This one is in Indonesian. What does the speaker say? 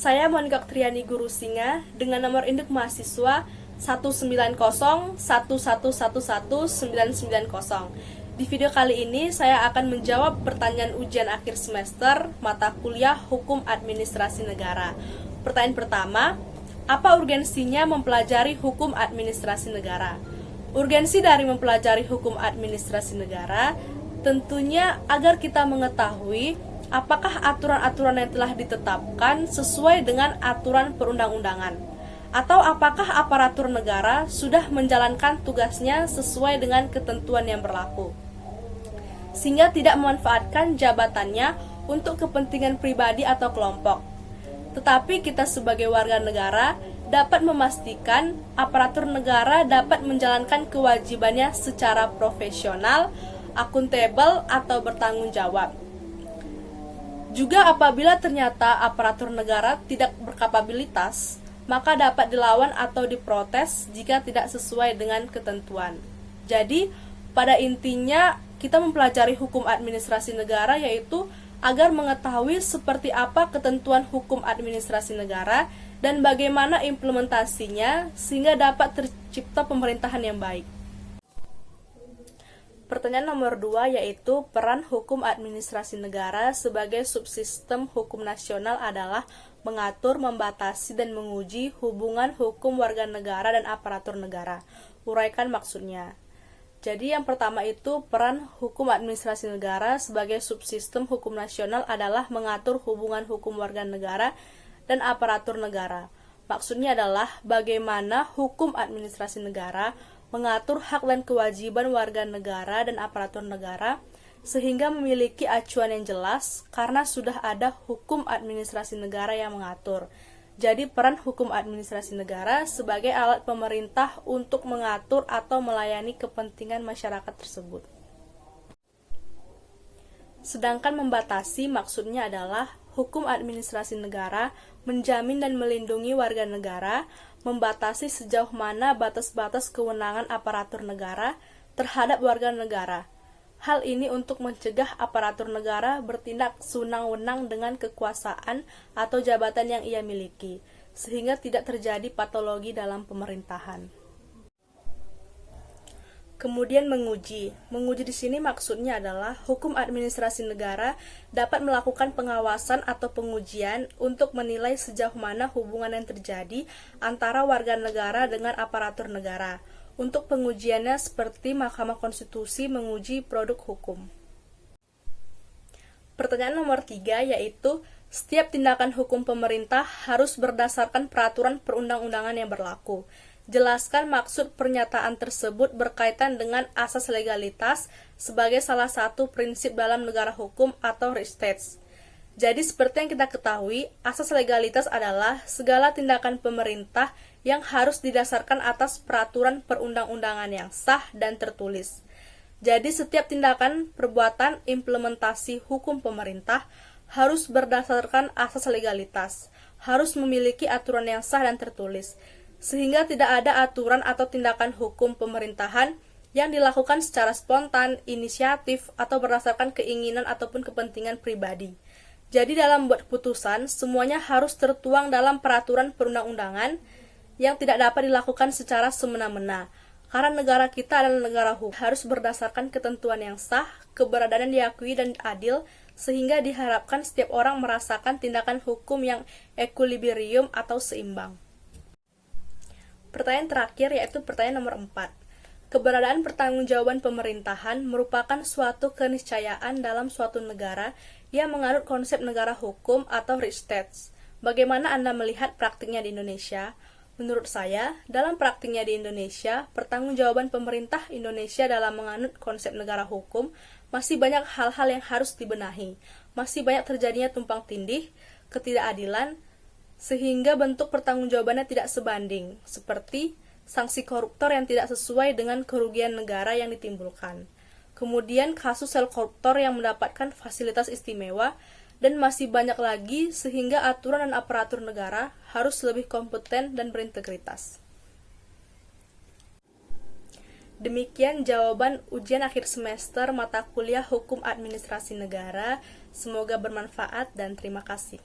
Saya Monika Triani Guru Singa dengan nomor induk mahasiswa 19011111990. Di video kali ini saya akan menjawab pertanyaan ujian akhir semester mata kuliah Hukum Administrasi Negara. Pertanyaan pertama, apa urgensinya mempelajari hukum administrasi negara? Urgensi dari mempelajari hukum administrasi negara tentunya agar kita mengetahui apakah aturan-aturan yang telah ditetapkan sesuai dengan aturan perundang-undangan, atau apakah aparatur negara sudah menjalankan tugasnya sesuai dengan ketentuan yang berlaku, sehingga tidak memanfaatkan jabatannya untuk kepentingan pribadi atau kelompok. Tetapi kita sebagai warga negara dapat memastikan aparatur negara dapat menjalankan kewajibannya secara profesional, akuntabel, atau bertanggung jawab. Juga apabila ternyata aparatur negara tidak berkapabilitas, maka dapat dilawan atau diprotes jika tidak sesuai dengan ketentuan. Jadi, pada intinya kita mempelajari hukum administrasi negara yaitu agar mengetahui seperti apa ketentuan hukum administrasi negara dan bagaimana implementasinya sehingga dapat tercipta pemerintahan yang baik. Pertanyaan nomor 2 yaitu peran hukum administrasi negara sebagai subsistem hukum nasional adalah mengatur, membatasi, dan menguji hubungan hukum warga negara dan aparatur negara. Uraikan maksudnya. Jadi yang pertama itu peran hukum administrasi negara sebagai subsistem hukum nasional adalah mengatur hubungan hukum warga negara dan aparatur negara. Maksudnya adalah bagaimana hukum administrasi negara mengatur hak dan kewajiban warga negara dan aparatur negara sehingga memiliki acuan yang jelas karena sudah ada hukum administrasi negara yang mengatur. Jadi peran hukum administrasi negara sebagai alat pemerintah untuk mengatur atau melayani kepentingan masyarakat tersebut. Sedangkan membatasi maksudnya adalah hukum administrasi negara menjamin dan melindungi warga negara, membatasi sejauh mana batas-batas kewenangan aparatur negara terhadap warga negara. Hal ini untuk mencegah aparatur negara bertindak sewenang-wenang dengan kekuasaan atau jabatan yang ia miliki, sehingga tidak terjadi patologi dalam pemerintahan. Kemudian menguji. Menguji di sini maksudnya adalah hukum administrasi negara dapat melakukan pengawasan atau pengujian untuk menilai sejauh mana hubungan yang terjadi antara warga negara dengan aparatur negara. Untuk pengujiannya seperti Mahkamah Konstitusi menguji produk hukum. Pertanyaan nomor 3 yaitu setiap tindakan hukum pemerintah harus berdasarkan peraturan perundang-undangan yang berlaku. Jelaskan maksud pernyataan tersebut berkaitan dengan asas legalitas sebagai salah satu prinsip dalam negara hukum atau Rechtsstaat. Jadi seperti yang kita ketahui, asas legalitas adalah segala tindakan pemerintah yang harus didasarkan atas peraturan perundang-undangan yang sah dan tertulis. Jadi setiap tindakan, perbuatan, implementasi hukum pemerintah harus berdasarkan asas legalitas, harus memiliki aturan yang sah dan tertulis, sehingga tidak ada aturan atau tindakan hukum pemerintahan yang dilakukan secara spontan, inisiatif, atau berdasarkan keinginan ataupun kepentingan pribadi. Jadi dalam membuat keputusan, semuanya harus tertuang dalam peraturan perundang-undangan yang tidak dapat dilakukan secara semena-mena. Karena negara kita adalah negara hukum, harus berdasarkan ketentuan yang sah, keberadaan yang diakui dan adil, sehingga diharapkan setiap orang merasakan tindakan hukum yang equilibrium atau seimbang. Pertanyaan terakhir yaitu pertanyaan nomor 4. Keberadaan pertanggungjawaban pemerintahan merupakan suatu keniscayaan dalam suatu negara yang menganut konsep negara hukum atau Rechtsstaat. Bagaimana Anda melihat praktiknya di Indonesia? Menurut saya, dalam praktiknya di Indonesia, pertanggungjawaban pemerintah Indonesia dalam menganut konsep negara hukum masih banyak hal-hal yang harus dibenahi. Masih banyak terjadinya tumpang tindih, ketidakadilan, sehingga bentuk pertanggungjawabannya tidak sebanding, seperti sanksi koruptor yang tidak sesuai dengan kerugian negara yang ditimbulkan. Kemudian kasus sel koruptor yang mendapatkan fasilitas istimewa, dan masih banyak lagi sehingga aturan dan aparatur negara harus lebih kompeten dan berintegritas. Demikian jawaban ujian akhir semester mata kuliah Hukum Administrasi Negara. Semoga bermanfaat dan terima kasih.